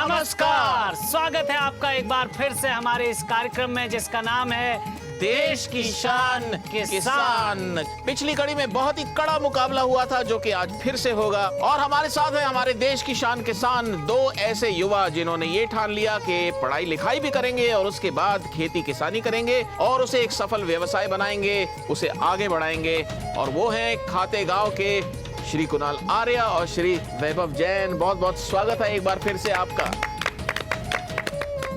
नमस्कार, स्वागत है आपका एक बार फिर से हमारे इस कार्यक्रम में जिसका नाम है देश की शान किसान। पिछली कड़ी में बहुत ही कड़ा मुकाबला हुआ था जो कि आज फिर से होगा और हमारे साथ है हमारे देश की शान किसान, दो ऐसे युवा जिन्होंने ये ठान लिया कि पढ़ाई लिखाई भी करेंगे और उसके बाद खेती किसानी करेंगे और उसे एक सफल व्यवसाय बनाएंगे, उसे आगे बढ़ाएंगे। और वो हैं खाते गांव के श्री कुणाल आर्य और श्री वैभव जैन। बहुत बहुत स्वागत है एक बार फिर से आपका।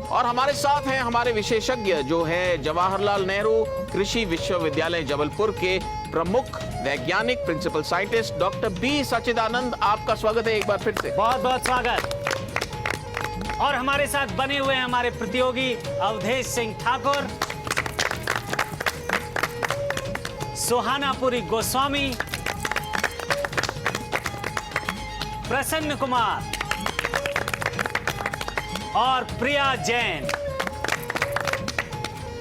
और हमारे साथ हैं हमारे विशेषज्ञ जो है जवाहरलाल नेहरू कृषि विश्वविद्यालय जबलपुर के प्रमुख वैज्ञानिक प्रिंसिपल साइंटिस्ट डॉक्टर बी सच्चिदानंद। आपका स्वागत है एक बार फिर से। बहुत बहुत स्वागत। और हमारे साथ बने हुए हैं हमारे प्रतियोगी अवधेश सिंह ठाकुर, सुहानापुरी गोस्वामी, प्रसन्न कुमार और प्रिया जैन।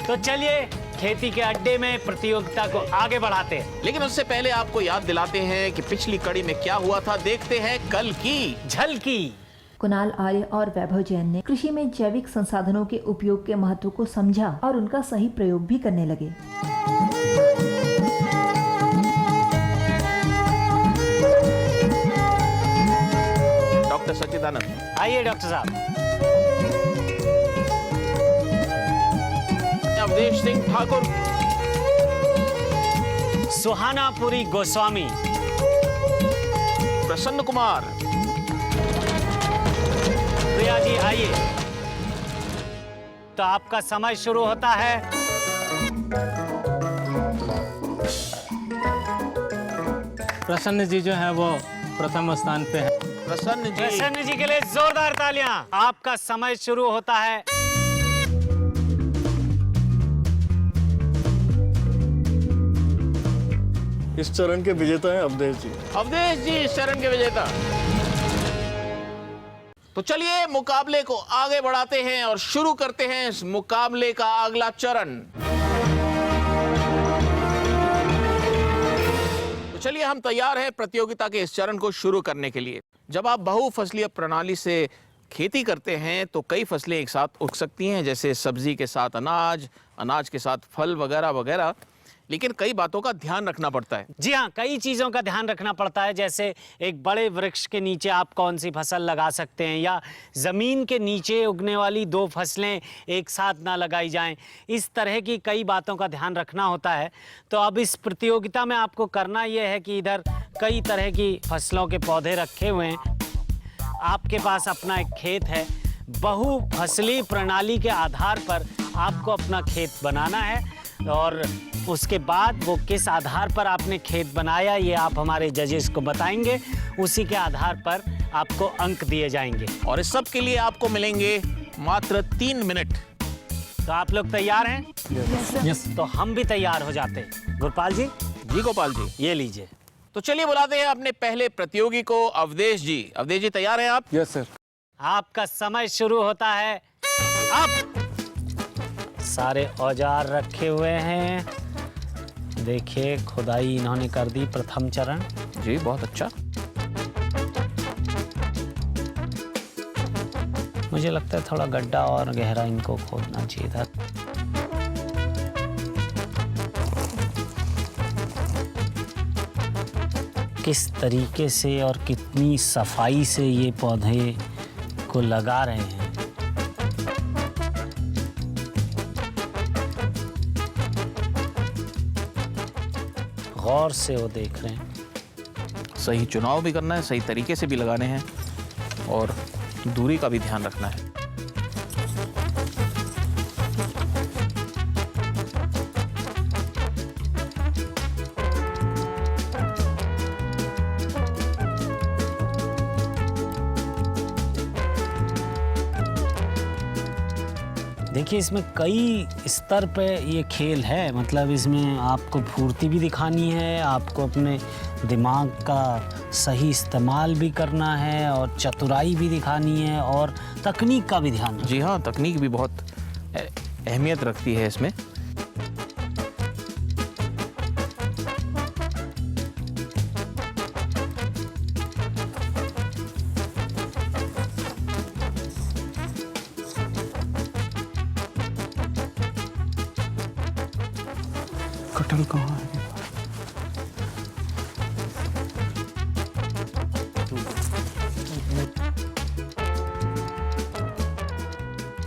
तो चलिए खेती के अड्डे में प्रतियोगिता को आगे बढ़ाते हैं। लेकिन उससे पहले आपको याद दिलाते हैं कि पिछली कड़ी में क्या हुआ था। देखते हैं कल की झलकी। कुणाल आर्य और वैभव जैन ने कृषि में जैविक संसाधनों के उपयोग के महत्व को समझा और उनका सही प्रयोग भी करने लगे। डॉक्टर सच्चिदानंद आइए डॉक्टर साहब। अवधेश सिंह ठाकुर, सुहानापुरी गोस्वामी, प्रसन्न कुमार, प्रिया जी आइए। तो आपका समय शुरू होता है। प्रसन्न जी जो है वो प्रथम स्थान पे है। प्रसन्न जी के लिए जोरदार तालियां। आपका समय शुरू होता है। इस चरण के विजेता हैं अवधेश जी। अवधेश जी इस चरण के विजेता। तो चलिए मुकाबले को आगे बढ़ाते हैं और शुरू करते हैं इस मुकाबले का अगला चरण। तो चलिए हम तैयार हैं प्रतियोगिता के इस चरण को शुरू करने के लिए। जब आप बहुफसलीय प्रणाली से खेती करते हैं तो कई फसलें एक साथ उग सकती हैं, जैसे सब्जी के साथ अनाज, अनाज के साथ फल वगैरह वगैरह। लेकिन कई बातों का ध्यान रखना पड़ता है। जी हाँ, कई चीज़ों का ध्यान रखना पड़ता है। जैसे एक बड़े वृक्ष के नीचे आप कौन सी फसल लगा सकते हैं या ज़मीन के नीचे उगने वाली दो फसलें एक साथ ना लगाई जाएं। इस तरह की कई बातों का ध्यान रखना होता है। तो अब इस प्रतियोगिता में आपको करना यह है कि इधर कई तरह की फसलों के पौधे रखे हुए हैं। आपके पास अपना एक खेत है। बहुफसली प्रणाली के आधार पर आपको अपना खेत बनाना है और उसके बाद वो किस आधार पर आपने खेत बनाया ये आप हमारे जजेस को बताएंगे। उसी के आधार पर आपको अंक दिए जाएंगे और इस सब के लिए आपको मिलेंगे मात्र 3 मिनट। तो आप लोग तैयार हैं? यस। तो हम भी तैयार हो जाते हैं। गुरपाल जी। जी गोपाल जी, ये लीजिए। तो चलिए बुलाते हैं अपने पहले प्रतियोगी को, अवधेश जी। अवधेश जी तैयार हैं आप? Yes sir. आपका समय शुरू होता है अब। सारे औजार रखे हुए हैं। देखिए खुदाई इन्होंने कर दी प्रथम चरण। जी बहुत अच्छा। मुझे लगता है थोड़ा गड्ढा और गहरा इनको खोदना चाहिए था। किस तरीके से और कितनी सफाई से ये पौधे को लगा रहे हैं। गौर से वो देख रहे हैं। सही चुनाव भी करना है, सही तरीके से भी लगाने हैं और दूरी का भी ध्यान रखना है। देखिए इसमें कई स्तर पे ये खेल है। मतलब इसमें आपको फुर्ती भी दिखानी है, आपको अपने दिमाग का सही इस्तेमाल भी करना है और चतुराई भी दिखानी है और तकनीक का भी ध्यान रखना। जी हाँ, तकनीक भी बहुत अहमियत रखती है इसमें। कटल कहाँ है?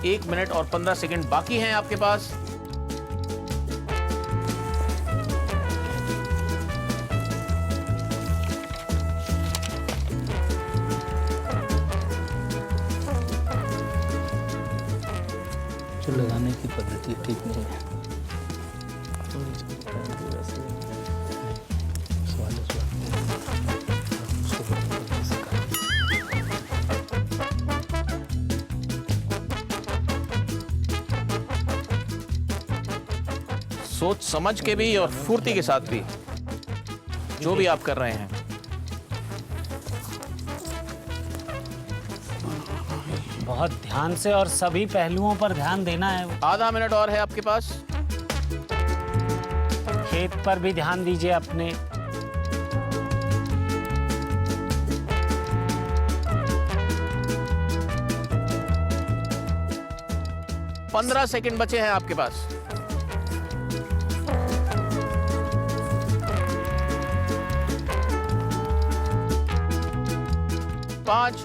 1 मिनट और 15 सेकंड बाकी हैं आपके पास। जो लगाने की पद्धति ठीक नहीं है। सोच समझ के भी और फुर्ती के साथ भी जो भी आप कर रहे हैं। बहुत ध्यान से और सभी पहलुओं पर ध्यान देना है। आधा मिनट और है आपके पास। खेत पर भी ध्यान दीजिए अपने। पंद्रह सेकंड बचे हैं आपके पास। पांच,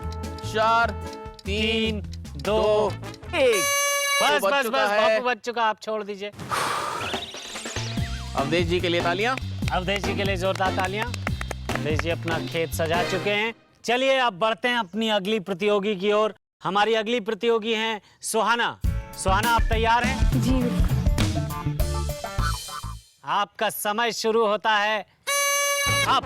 4, 3, 2, 1। बस बच बस चुका बस है। बापू बच चुका, आप छोड़ दीजिए। अवधेश जी के लिए तालियां। अवधेश जी के लिए जोरदार तालियां। अवधेश जी अपना खेत सजा चुके हैं। चलिए अब बढ़ते हैं अपनी अगली प्रतियोगी की ओर। हमारी अगली प्रतियोगी हैं सुहाना। सुहाना, आप तैयार हैं? जी। आपका समय शुरू होता है अब।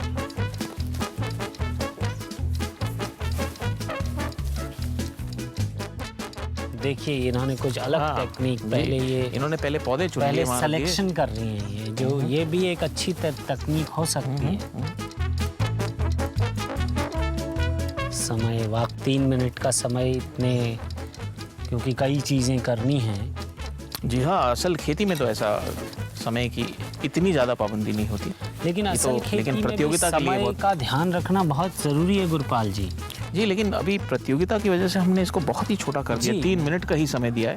देखिए इन्होंने कुछ अलग टेक्निक पहले ये इन्होंने पहले पौधे चुन पहले लिए वहाँ दिए। सिलेक्शन कर रही हैं ये जो ये भी एक अच्छी तकनीक हो सकती है। समय वक्त 3 मिनट का समय इतने, क्योंकि कई चीजें करनी हैं। जी हाँ, असल खेती में तो ऐसा समय की इतनी ज्यादा पाबंदी नहीं होती। लेकिन ये असल तो खेती लेकिन में भी प्रतियोगिता के लिए समय बहुत का ध्यान रखना बहुत जरूरी है गुरपाल जी। जी, लेकिन अभी प्रतियोगिता की वजह से हमने इसको बहुत ही छोटा कर दिया। जी। 3 मिनट का ही समय दिया है।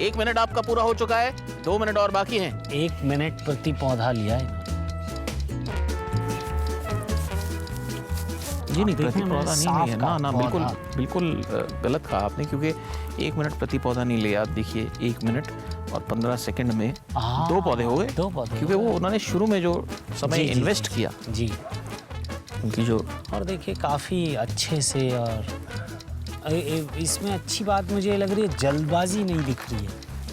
एक मिनट आपका पूरा हो चुका है। 2 मिनट और बाकी हैं। 1 मिनट प्रति पौधा लिया है। जी नहीं, देखने प्रति में पौधा नहीं साफ है का ना, पौधा। बिल्कुल बिल्कुल गलत कहा आपने, क्योंकि 1 मिनट प्रति पौधा नहीं लिया। आप देखिए 1 मिनट और 15 सेकंड में 2 पौधे हो गए। 2 पौधे, क्योंकि वो उन्होंने शुरू में जो समय जी, जी, इन्वेस्ट किया जी। उनकी जो और देखिए काफी अच्छे से, और इसमें अच्छी बात मुझे लग रही है जल्दबाजी नहीं दिख रही है।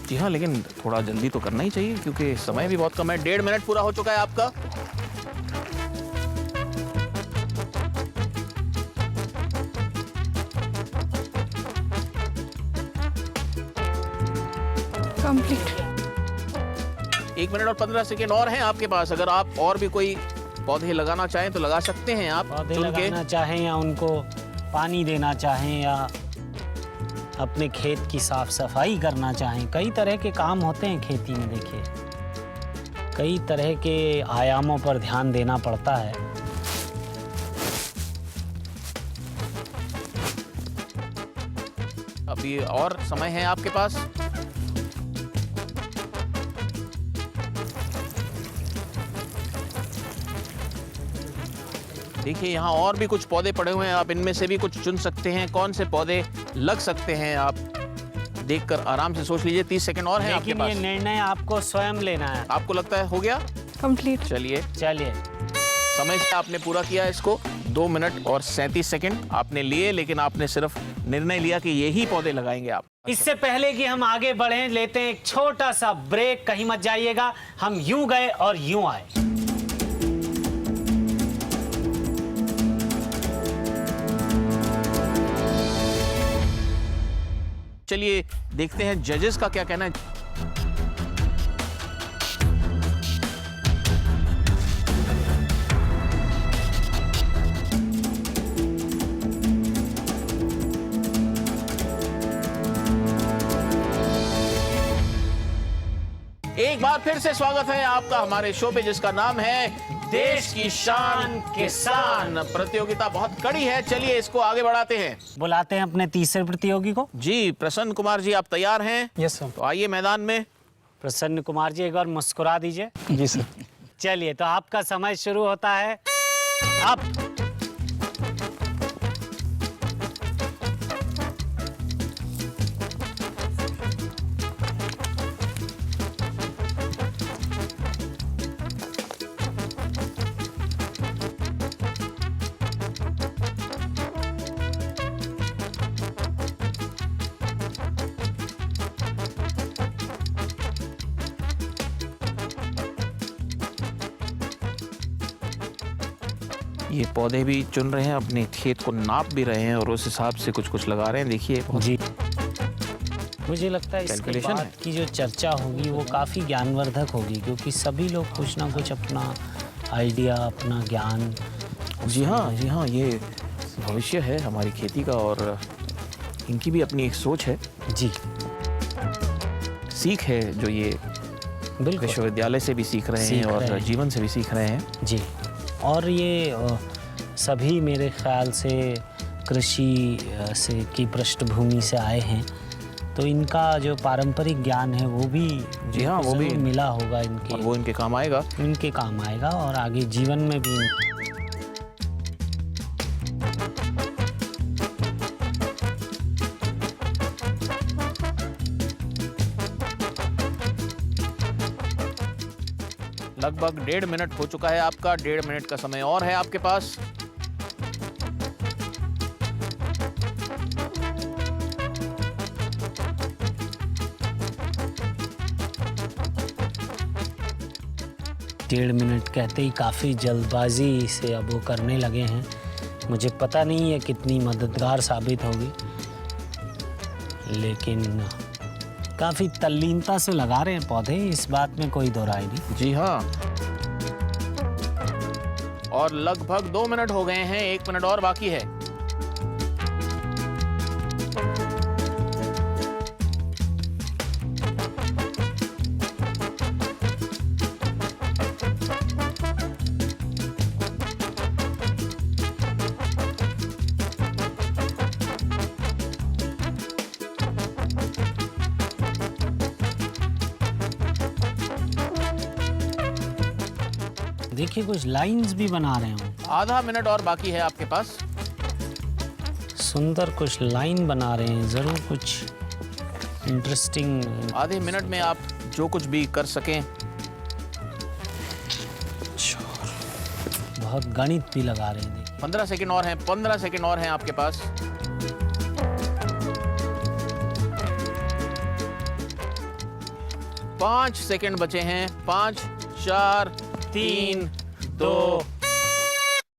जी हाँ, लेकिन थोड़ा जल्दी तो करना ही चाहिए क्योंकि समय भी बहुत कम है। 1.5 मिनट पूरा हो चुका है आपका। कंप्लीट। 1 मिनट और 15 सेकंड और हैं आपके पास। अगर आप और भी कोई पौधे लगाना चाहें तो लगा सकते हैं आप पौधे चुन के। लगाना चाहें या उनको पानी देना चाहें या अपने खेत की साफ सफाई करना चाहें, कई तरह के काम होते हैं खेती में। देखिए कई तरह के आयामों पर ध्यान देना पड़ता है। अभी और समय है आपके पास। देखिए यहाँ और भी कुछ पौधे पड़े हुए हैं। आप इनमें से भी कुछ चुन सकते हैं। कौन से पौधे लग सकते हैं आप देखकर आराम से सोच लीजिए। 30 सेकंड और हैं आपके लेकिन ये पास। निर्णय आपको स्वयं लेना है। आपको लगता है हो गया? कंप्लीट। चलिए, चलिए समय से आपने पूरा किया इसको। 2 मिनट और 37 सेकंड आपने लिए, लेकिन आपने सिर्फ निर्णय लिया कि यही पौधे लगाएंगे आप। इससे पहले कि हम आगे बढ़ें, लेते हैं एक छोटा सा ब्रेक। कहीं मत जाइएगा, हम यूं गए और यूं आए। चलिए देखते हैं जजेस का क्या कहना है। बार फिर से स्वागत है आपका हमारे शो पे, जिसका नाम है देश की शान किसान। प्रतियोगिता बहुत कड़ी है, चलिए इसको आगे बढ़ाते हैं। बुलाते हैं अपने तीसरे प्रतियोगी को। जी प्रसन्न कुमार जी, आप तैयार हैं? Yes sir. तो आइए मैदान में। प्रसन्न कुमार जी, एक बार मुस्कुरा दीजिए। जी सर। चलिए, तो आपका समय शुरू होता है अब। ये पौधे भी चुन रहे हैं, अपने खेत को नाप भी रहे हैं और उस हिसाब से कुछ कुछ लगा रहे हैं। देखिए जी, मुझे लगता है इसके Calculation बाद है। की जो चर्चा होगी वो काफ़ी ज्ञानवर्धक होगी, क्योंकि सभी लोग कुछ ना कुछ अपना आइडिया, अपना ज्ञान। जी हाँ, ये भविष्य है हमारी खेती का और इनकी भी अपनी एक सोच है, जी सीख है, जो ये बिल्कुल विश्वविद्यालय से भी सीख रहे हैं सीख और रहे हैं। जीवन से भी सीख रहे हैं। जी। और ये सभी मेरे ख्याल से कृषि से की पृष्ठभूमि से आए हैं, तो इनका जो पारंपरिक ज्ञान है वो भी जी हाँ, वो भी ज़रूर मिला होगा और इनके वो इनके काम आएगा। इनके काम आएगा और आगे जीवन में भी। लगभग 1.5 मिनट हो चुका है आपका, 1.5 मिनट का समय और है आपके पास। डेढ़ मिनट कहते ही काफ़ी जल्दबाजी से अब वो करने लगे हैं। मुझे पता नहीं है कितनी मददगार साबित होगी, लेकिन काफ़ी तल्लीनता से लगा रहे हैं पौधे, इस बात में कोई दो राय नहीं। जी हाँ, और लगभग 2 मिनट हो गए हैं, 1 मिनट और बाकी है। देखिए, कुछ लाइंस भी बना रहे हैं, आधा मिनट और बाकी है आपके पास। सुंदर कुछ लाइन बना रहे हैं, ज़रूर कुछ इंटरेस्टिंग। आधे मिनट में आप जो कुछ भी कर सकें। बहुत गणित भी लगा रहे हैं। 15 सेकंड और हैं, 15 सेकंड और हैं आपके पास। पाँच सेकंड बचे हैं। 5, 4, 3, 2।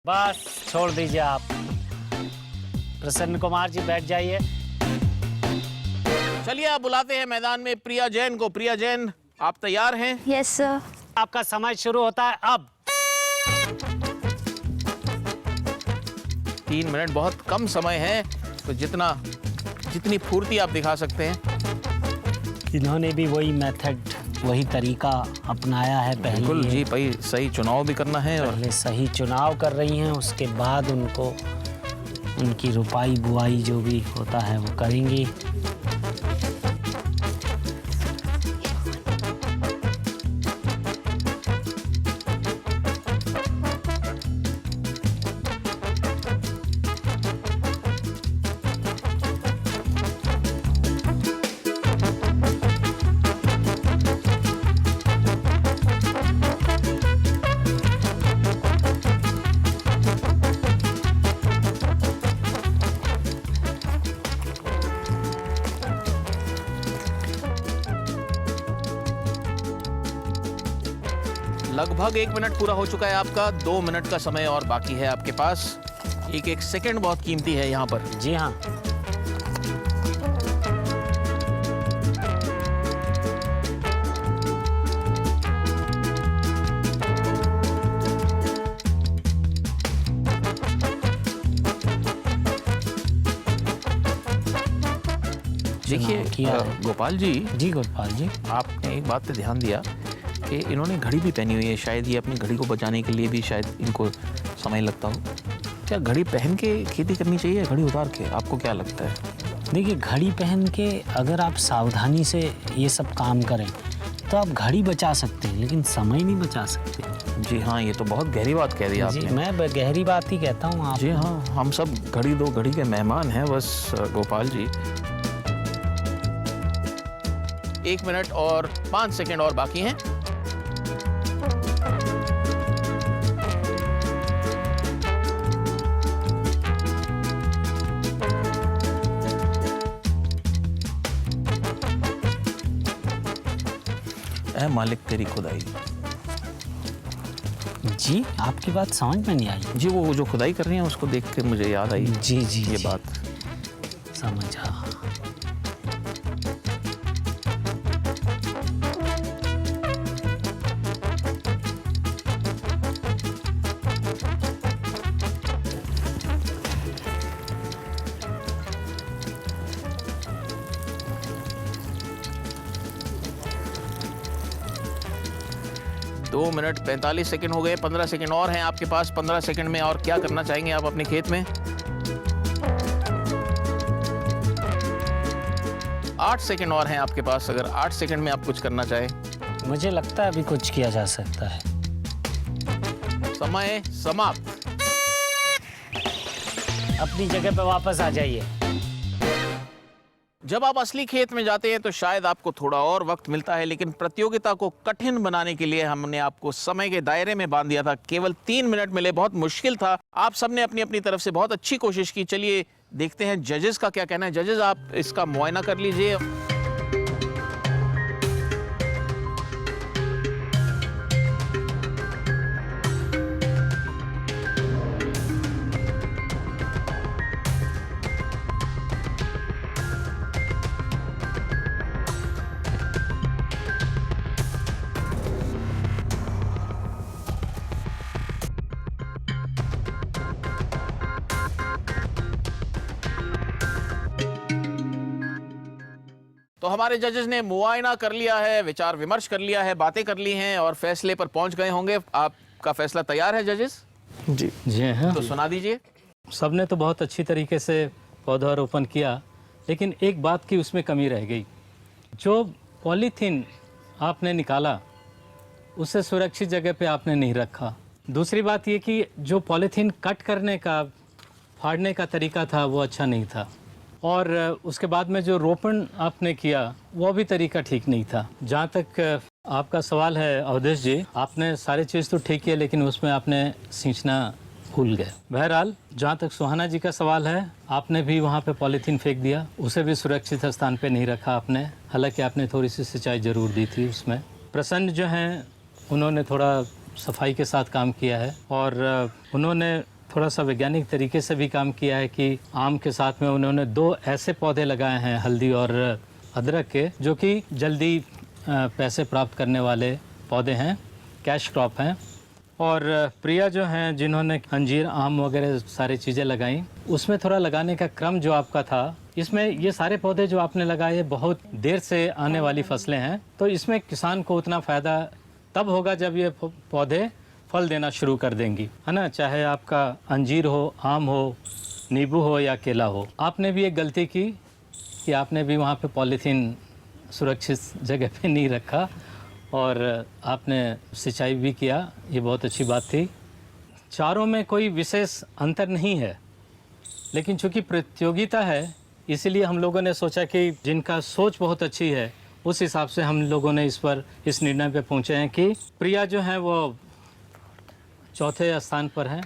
बस छोड़ दीजिए आप। प्रसन्न कुमार जी, बैठ जाइए। चलिए आप बुलाते हैं मैदान में प्रिया जैन को। प्रिया जैन, आप तैयार हैं? Yes sir. आपका समय शुरू होता है अब। 3 मिनट बहुत कम समय है, तो जितनी फुर्ती आप दिखा सकते हैं। इन्होंने भी वही मेथड, वही तरीका अपनाया है। बिल्कुल पहले जी, भाई सही चुनाव भी करना है और पहले सही चुनाव कर रही हैं, उसके बाद उनको उनकी रुपाई बुआई जो भी होता है वो करेंगी। लगभग 1 मिनट पूरा हो चुका है आपका। 2 मिनट का समय और बाकी है आपके पास। एक एक सेकंड बहुत कीमती है यहाँ पर। जी हाँ, देखिए किया है। गोपाल जी, जी गोपाल जी। आपने एक बात पे ध्यान दिया कि इन्होंने घड़ी भी पहनी हुई है। शायद ये अपनी घड़ी को बचाने के लिए भी शायद इनको समय लगता हो। क्या घड़ी पहन के खेती करनी चाहिए, घड़ी उतार के? आपको क्या लगता है? देखिए, घड़ी पहन के अगर आप सावधानी से ये सब काम करें तो आप घड़ी बचा सकते हैं, लेकिन समय नहीं बचा सकते। जी हाँ, ये तो बहुत गहरी बात कह दी जी, आपने। मैं गहरी बात ही कहता हूँ आप। जी हाँ, हम सब घड़ी दो घड़ी के मेहमान हैं बस गोपाल जी। 1 मिनट और 5 सेकंड और बाकी हैं। ऐ मालिक तेरी खुदाई। जी, आपकी बात समझ में नहीं आई। जी, वो जो खुदाई कर रही हैं उसको देख के मुझे याद आई जी जी ये जी, बात। समझा। दो मिनट 45 सेकंड हो गए। 15 सेकंड और हैं आपके पास। 15 सेकंड में और क्या करना चाहेंगे आप अपने खेत में? 8 सेकंड और हैं आपके पास। अगर 8 सेकंड में आप कुछ करना चाहें। मुझे लगता है अभी कुछ किया जा सकता है। समय समाप्त। अपनी जगह पे वापस आ जाइए। जब आप असली खेत में जाते हैं तो शायद आपको थोड़ा और वक्त मिलता है, लेकिन प्रतियोगिता को कठिन बनाने के लिए हमने आपको समय के दायरे में बांध दिया था। केवल 3 मिनट मिले, बहुत मुश्किल था। आप सबने अपनी अपनी तरफ से बहुत अच्छी कोशिश की। चलिए देखते हैं जजेस का क्या कहना है। जजेस, आप इसका मुआयना कर लीजिए। तो हमारे जजेस ने मुआयना कर लिया है, विचार विमर्श कर लिया है, बातें कर ली हैं और फैसले पर पहुंच गए होंगे। आपका फैसला तैयार है जजेस? जी जी हाँ, तो सुना दीजिए। सबने तो बहुत अच्छी तरीके से पौधारोपण किया, लेकिन एक बात की उसमें कमी रह गई। जो पॉलीथीन आपने निकाला उसे सुरक्षित जगह पे आपने नहीं रखा। दूसरी बात ये कि जो पॉलीथीन कट करने का, फाड़ने का तरीका था वो अच्छा नहीं था। और उसके बाद में जो रोपण आपने किया वो भी तरीका ठीक नहीं था। जहाँ तक आपका सवाल है अवधेश जी, आपने सारी चीज़ तो ठीक किया, लेकिन उसमें आपने सींचना भूल गए। बहरहाल, जहाँ तक सुहाना जी का सवाल है, आपने भी वहाँ पे पॉलीथीन फेंक दिया, उसे भी सुरक्षित स्थान पे नहीं रखा आपने। हालांकि आपने थोड़ी सी सिंचाई ज़रूर दी थी उसमें। प्रसन्न जो हैं उन्होंने थोड़ा सफाई के साथ काम किया है और उन्होंने थोड़ा सा वैज्ञानिक तरीके से भी काम किया है कि आम के साथ में उन्होंने 2 ऐसे पौधे लगाए हैं, हल्दी और अदरक के, जो कि जल्दी पैसे प्राप्त करने वाले पौधे हैं, कैश क्रॉप हैं। और प्रिया जो हैं जिन्होंने अंजीर, आम वगैरह सारी चीज़ें लगाई, उसमें थोड़ा लगाने का क्रम जो आपका था, इसमें ये सारे पौधे जो आपने लगाए बहुत देर से आने वाली फसलें हैं। तो इसमें किसान को उतना फ़ायदा तब होगा जब ये पौधे फल देना शुरू कर देंगी, है ना। चाहे आपका अंजीर हो, आम हो, नींबू हो या केला हो। आपने भी एक गलती की कि आपने भी वहाँ पे पॉलीथीन सुरक्षित जगह पे नहीं रखा और आपने सिंचाई भी किया, ये बहुत अच्छी बात थी। चारों में कोई विशेष अंतर नहीं है, लेकिन चूँकि प्रतियोगिता है इसीलिए हम लोगों ने सोचा कि जिनका सोच बहुत अच्छी है उस हिसाब से हम लोगों ने इस निर्णय पे पहुँचे हैं कि प्रिया जो है वो चौथे स्थान पर हैं,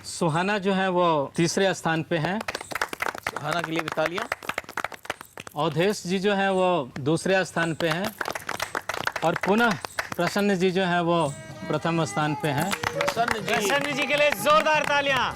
सुहाना जो है वो तीसरे स्थान पे हैं, सुहाना के लिए भी तालियां। अवधेश जी जो है वो दूसरे स्थान पे हैं और पुनः प्रसन्न जी जो है वो प्रथम स्थान पे हैं। प्रसन्न जी के लिए जोरदार तालियां।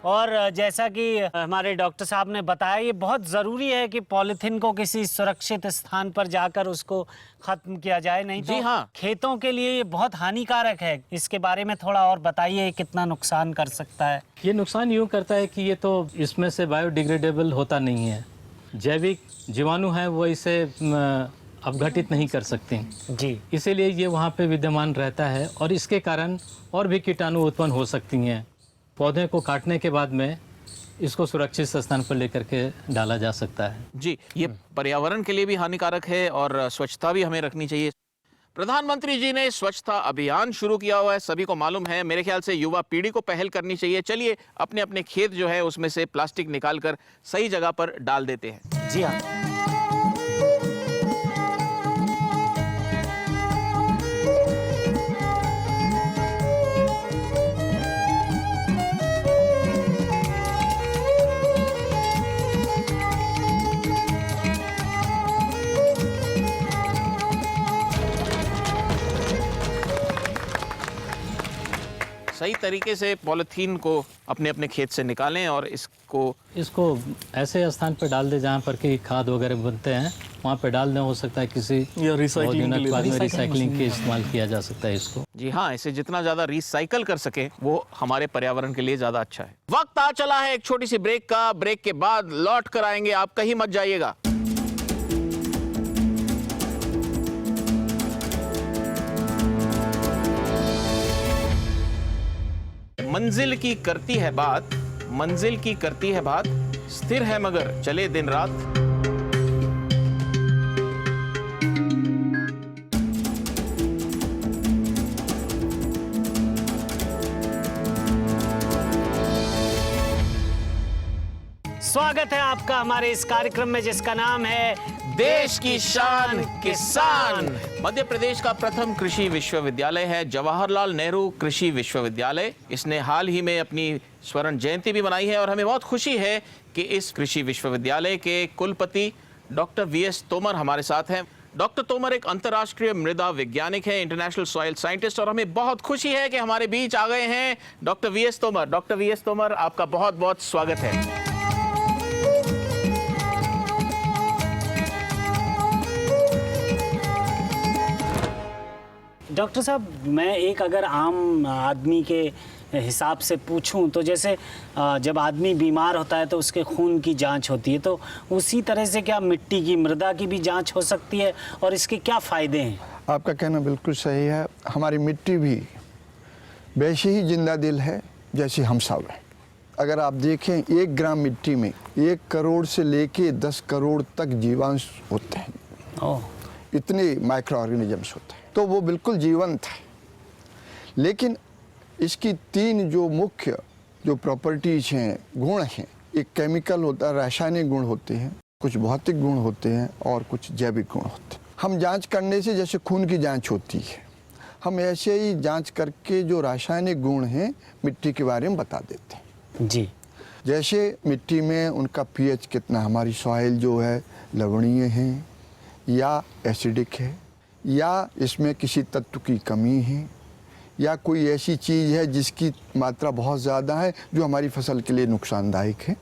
और जैसा कि हमारे डॉक्टर साहब ने बताया, ये बहुत ज़रूरी है कि पॉलीथीन को किसी सुरक्षित स्थान पर जाकर उसको ख़त्म किया जाए, नहीं जी तो हाँ। खेतों के लिए ये बहुत हानिकारक है। इसके बारे में थोड़ा और बताइए, कितना नुकसान कर सकता है। ये नुकसान यूँ करता है कि ये तो इसमें से बायोडिग्रेडेबल होता नहीं है। जैविक जीवाणु हैं वो इसे अपघटित नहीं कर सकते जी, इसीलिए ये वहाँ पे विद्यमान रहता है और इसके कारण और भी कीटाणु उत्पन्न हो सकती हैं। पौधे को काटने के बाद में इसको सुरक्षित स्थान पर लेकर के डाला जा सकता है। जी, ये पर्यावरण के लिए भी हानिकारक है और स्वच्छता भी हमें रखनी चाहिए। प्रधानमंत्री जी ने स्वच्छता अभियान शुरू किया हुआ है, सभी को मालूम है। मेरे ख्याल से युवा पीढ़ी को पहल करनी चाहिए। चलिए अपने अपने खेत जो है उसमें से प्लास्टिक निकालकर सही जगह पर डाल देते हैं। जी हाँ। सही तरीके से पॉलीथीन को अपने अपने खेत से निकालें और इसको ऐसे स्थान पर डाल दे जहाँ पर कि खाद वगैरह बनते हैं, वहाँ पे डाल दें। हो सकता है किसी या रिसाइकलिंग के लिए बाद में रिसाइकलिंग के इस्तेमाल किया जा सकता है इसको। जी हाँ, इसे जितना ज्यादा रिसाइकल कर सके वो हमारे पर्यावरण के लिए ज्यादा अच्छा है। वक्त आ चला है एक छोटी सी ब्रेक का। ब्रेक के बाद लौट कर आएंगे, आप कहीं मत जाइएगा। मंजिल की करती है बात, मंजिल की करती है बात, स्थिर है मगर चले दिन रात। स्वागत है आपका हमारे इस कार्यक्रम में जिसका नाम है देश की शान किसान। मध्य प्रदेश का प्रथम कृषि विश्वविद्यालय है जवाहरलाल नेहरू कृषि विश्वविद्यालय। इसने हाल ही में अपनी स्वर्ण जयंती भी मनाई है और हमें बहुत खुशी है कि इस कृषि विश्वविद्यालय के कुलपति डॉक्टर वीएस तोमर हमारे साथ हैं। डॉक्टर तोमर एक अंतर्राष्ट्रीय मृदा वैज्ञानिक है, इंटरनेशनल सॉइल साइंटिस्ट, और हमें बहुत खुशी है कि हमारे बीच आ गए हैं doctor VS Tomar. Doctor VS Tomar, आपका बहुत बहुत स्वागत है। डॉक्टर साहब, मैं एक अगर आम आदमी के हिसाब से पूछूं तो जैसे जब आदमी बीमार होता है तो उसके खून की जांच होती है, तो उसी तरह से क्या मिट्टी की, मृदा की भी जांच हो सकती है और इसके क्या फ़ायदे हैं? आपका कहना बिल्कुल सही है। हमारी मिट्टी भी वैसे ही जिंदा दिल है जैसे हम सब हैं। अगर आप देखें 1 ग्राम मिट्टी में 1 करोड़ से लेके 10 करोड़ तक जीवांश होते हैं। ओह, इतने माइक्रो ऑर्गेनिजम्स होते हैं, तो वो बिल्कुल जीवंत है। लेकिन इसकी 3 जो मुख्य जो प्रॉपर्टीज हैं, गुण हैं, एक केमिकल होता है, रासायनिक गुण होते हैं, कुछ भौतिक गुण होते हैं और कुछ जैविक गुण होते हैं। हम जांच करने से, जैसे खून की जांच होती है, हम ऐसे ही जांच करके जो रासायनिक गुण हैं मिट्टी के बारे में बता देते हैं। जी, जैसे मिट्टी में उनका पीएच कितना, हमारी सॉइल जो है लवणीय है या एसिडिक है, या इसमें किसी तत्व की कमी है, या कोई ऐसी चीज़ है जिसकी मात्रा बहुत ज़्यादा है जो हमारी फसल के लिए नुकसानदायक है।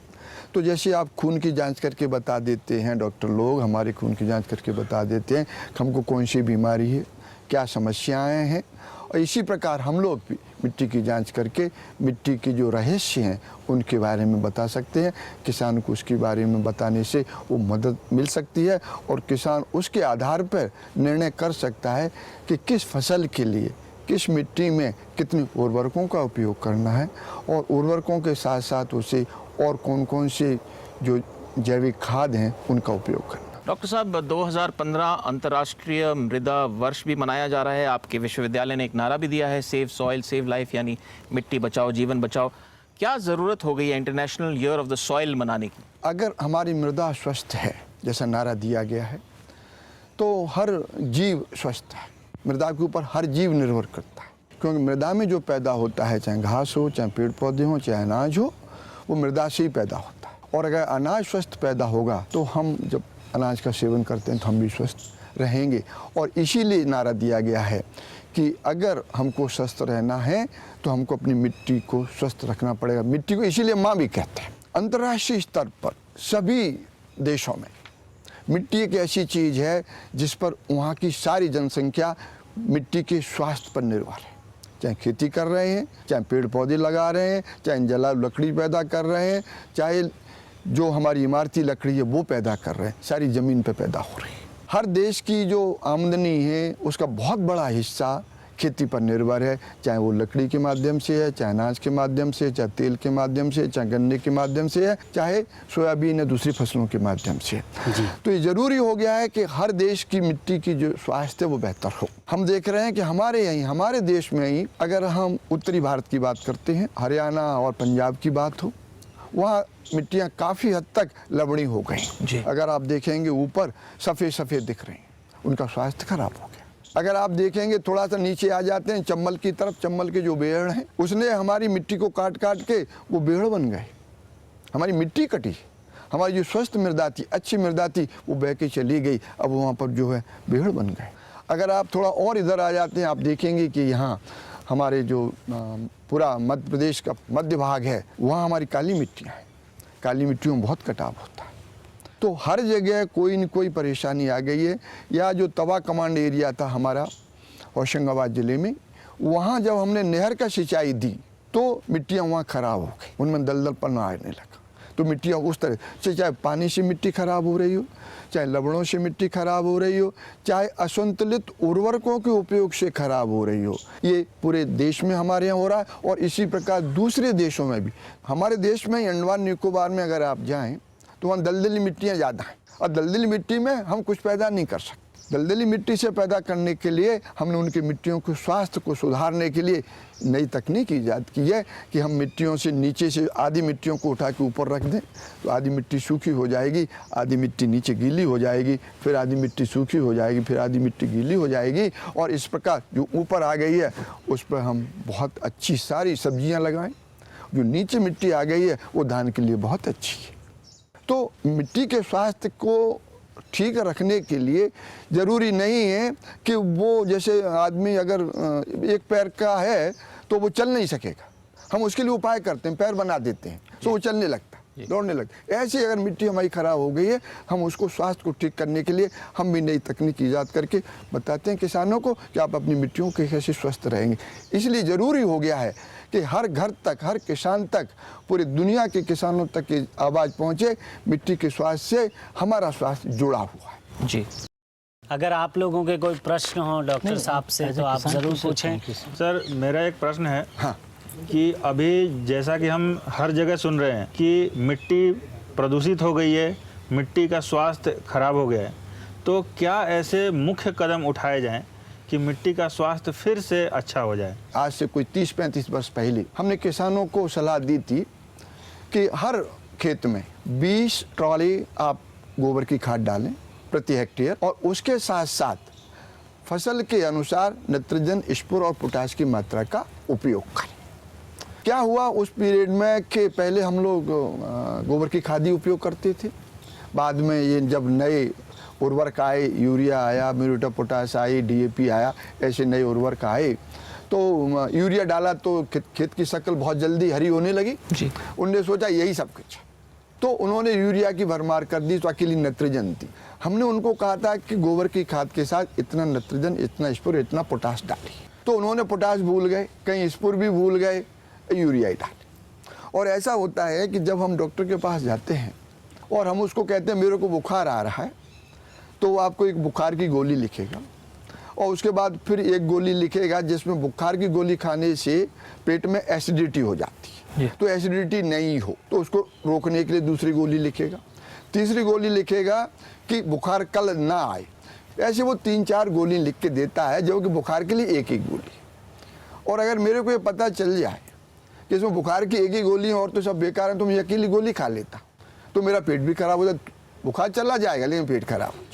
तो जैसे आप खून की जांच करके बता देते हैं, डॉक्टर लोग हमारे खून की जांच करके बता देते हैं कि हमको कौन सी बीमारी है, क्या समस्याएं हैं, और इसी प्रकार हम लोग भी मिट्टी की जांच करके मिट्टी के जो रहस्य हैं उनके बारे में बता सकते हैं। किसान को उसके बारे में बताने से वो मदद मिल सकती है और किसान उसके आधार पर निर्णय कर सकता है कि किस फसल के लिए किस मिट्टी में कितने उर्वरकों का उपयोग करना है, और उर्वरकों के साथ साथ उसे और कौन कौन से जो जैविक खाद हैं उनका उपयोग करना। डॉक्टर साहब, 2015 अंतर्राष्ट्रीय मृदा वर्ष भी मनाया जा रहा है। आपके विश्वविद्यालय ने एक नारा भी दिया है, सेव सॉइल सेव लाइफ, यानी मिट्टी बचाओ जीवन बचाओ। क्या ज़रूरत हो गई है international year of the soil मनाने की? अगर हमारी मृदा स्वस्थ है, जैसा नारा दिया गया है, तो हर जीव स्वस्थ है। मृदा के ऊपर हर जीव निर्भर करता है, क्योंकि मृदा में जो पैदा होता है, चाहे घास हो, चाहे पेड़ पौधे हो, चाहे अनाज हो, वो मृदा से ही पैदा होता है। और अगर अनाज स्वस्थ पैदा होगा तो हम जब अनाज का सेवन करते हैं तो हम भी स्वस्थ रहेंगे। और इसीलिए नारा दिया गया है कि अगर हमको स्वस्थ रहना है तो हमको अपनी मिट्टी को स्वस्थ रखना पड़ेगा। मिट्टी को इसीलिए माँ भी कहते हैं। अंतर्राष्ट्रीय स्तर पर सभी देशों में मिट्टी एक ऐसी चीज़ है जिस पर वहाँ की सारी जनसंख्या मिट्टी के स्वास्थ्य पर निर्भर है। चाहे खेती कर रहे हैं, चाहे पेड़ पौधे लगा रहे हैं, चाहे जलालु लकड़ी पैदा कर रहे हैं, चाहे जो हमारी इमारती लकड़ी है वो पैदा कर रहे हैं, सारी ज़मीन पे पैदा हो रही है। हर देश की जो आमदनी है उसका बहुत बड़ा हिस्सा खेती पर निर्भर है, चाहे वो लकड़ी के माध्यम से है, चाहे अनाज के माध्यम से, चाहे तेल के माध्यम से, चाहे गन्ने के माध्यम से है, चाहे सोयाबीन या दूसरी फसलों के माध्यम से है। तो ये ज़रूरी हो गया है कि हर देश की मिट्टी की जो स्वास्थ्य है वो बेहतर हो। हम देख रहे हैं कि हमारे देश में ही अगर हम उत्तरी भारत की बात करते हैं, हरियाणा और पंजाब की बात हो, वहाँ मिट्टियाँ काफ़ी हद तक लवणी हो गई। अगर आप देखेंगे ऊपर सफ़ेद सफ़ेद दिख रही हैं, उनका स्वास्थ्य खराब हो गया। अगर आप देखेंगे थोड़ा सा नीचे आ जाते हैं चंबल की तरफ, चंबल के जो बेड़ हैं उसने हमारी मिट्टी को काट काट के वो बेड़ बन गए, हमारी मिट्टी कटी, हमारी जो स्वस्थ मृदा थी, अच्छी मृदा थी, वो बह के चली गई, अब वहाँ पर जो है बेड़ बन गए। अगर आप थोड़ा और इधर आ जाते हैं, आप देखेंगे कि यहाँ हमारे जो पूरा मध्य प्रदेश का मध्य भाग है, वहाँ हमारी काली मिट्टियाँ हैं, काली मिट्टियों में बहुत कटाव होता है। तो हर जगह कोई न कोई परेशानी आ गई है। या जो तवा कमांड एरिया था हमारा होशंगाबाद ज़िले में, वहाँ जब हमने नहर का सिंचाई दी तो मिट्टियाँ वहाँ ख़राब हो गई, उनमें दलदलपन आने लगा। तो मिट्टियाँ उस तरह से, चाहे पानी से मिट्टी ख़राब हो रही हो, चाहे लवणों से मिट्टी ख़राब हो रही हो, चाहे असंतुलित उर्वरकों के उपयोग से ख़राब हो रही हो, ये पूरे देश में हमारे यहाँ हो रहा है। और इसी प्रकार दूसरे देशों में भी, हमारे देश में अंडमान निकोबार में अगर आप जाएं तो वहाँ दलदली मिट्टियाँ ज़्यादा हैं, और दलदली मिट्टी में हम कुछ पैदा नहीं कर सकते। दलदली मिट्टी से पैदा करने के लिए हमने उनकी मिट्टियों के स्वास्थ्य को सुधारने के लिए नई तकनीक ईजाद की है कि हम मिट्टियों से नीचे से आधी मिट्टियों को उठा के ऊपर रख दें, तो आधी मिट्टी सूखी हो जाएगी, आधी मिट्टी नीचे गीली हो जाएगी, फिर आधी मिट्टी सूखी हो जाएगी, फिर आधी मिट्टी गीली हो जाएगी, और इस प्रकार जो ऊपर आ गई है उस पर हम बहुत अच्छी सारी सब्जियाँ लगाएँ। जो नीचे मिट्टी आ गई है वो धान के लिए बहुत अच्छी है। तो मिट्टी के स्वास्थ्य को ठीक रखने के लिए ज़रूरी नहीं है कि वो, जैसे आदमी अगर एक पैर का है तो वो चल नहीं सकेगा, हम उसके लिए उपाय करते हैं, पैर बना देते हैं तो वो चलने लगता है, दौड़ने लगता है। ऐसे अगर मिट्टी हमारी ख़राब हो गई है, हम उसको स्वास्थ्य को ठीक करने के लिए हम भी नई तकनीक ईजाद करके बताते हैं किसानों को कि आप अपनी मिट्टियों के कैसे स्वस्थ रहेंगे। इसलिए ज़रूरी हो गया है कि हर घर तक, हर किसान तक, पूरी दुनिया के किसानों तक की आवाज़ पहुँचे, मिट्टी के स्वास्थ्य से हमारा स्वास्थ्य जुड़ा हुआ है। जी, अगर आप लोगों के कोई प्रश्न हो डॉक्टर साहब से तो आप ज़रूर पूछें। सर, मेरा एक प्रश्न है हाँ। कि अभी जैसा कि हम हर जगह सुन रहे हैं कि मिट्टी प्रदूषित हो गई है, मिट्टी का स्वास्थ्य खराब हो गया है, तो क्या ऐसे मुख्य कदम उठाए जाएं कि मिट्टी का स्वास्थ्य फिर से अच्छा हो जाए? आज से कोई 30-35 वर्ष पहले हमने किसानों को सलाह दी थी कि हर खेत में 20 ट्रॉली आप गोबर की खाद डालें प्रति हेक्टेयर, और उसके साथ साथ फसल के अनुसार नाइट्रोजन, स्फूर और पोटाश की मात्रा का उपयोग करें। क्या हुआ उस पीरियड में कि पहले हम लोग गोबर की खाद ही उपयोग करते थे, बाद में ये जब नए उर्वरक आए, यूरिया आया, muriate of potash I, DAP आया, ऐसे नए उर्वरक आए, तो यूरिया डाला तो खेत की शक्ल बहुत जल्दी हरी होने लगी जी। उनने सोचा यही सब कुछ, तो उन्होंने यूरिया की भरमार कर दी, तो अकेली नाइट्रोजन थी। हमने उनको कहा था कि गोबर की खाद के साथ इतना नाइट्रोजन, इतना स्फूर, इतना पोटाश डालिए, तो उन्होंने पोटाश भूल गए, कहीं स्फूर भी भूल गए, यूरिया ही डाले। और ऐसा होता है कि जब हम डॉक्टर के पास जाते हैं और हम उसको कहते हैं मेरे को बुखार आ रहा है, तो वो आपको एक बुखार की गोली लिखेगा, और उसके बाद फिर एक गोली लिखेगा जिसमें बुखार की गोली खाने से पेट में एसिडिटी हो जाती है, तो एसिडिटी नहीं हो तो उसको रोकने के लिए दूसरी गोली लिखेगा, तीसरी गोली लिखेगा कि बुखार कल ना आए। ऐसे वो 3-4 गोली लिख के देता है, जो कि बुखार के लिए एक गोली। और अगर मेरे को ये पता चल जाए कि इसमें बुखार की एक ही गोली है और तो सब बेकार है, तो मैं अकेली गोली खा लेता, तो मेरा पेट भी खराब हो जाए, बुखार चला जाएगा लेकिन पेट खराब हो जाए।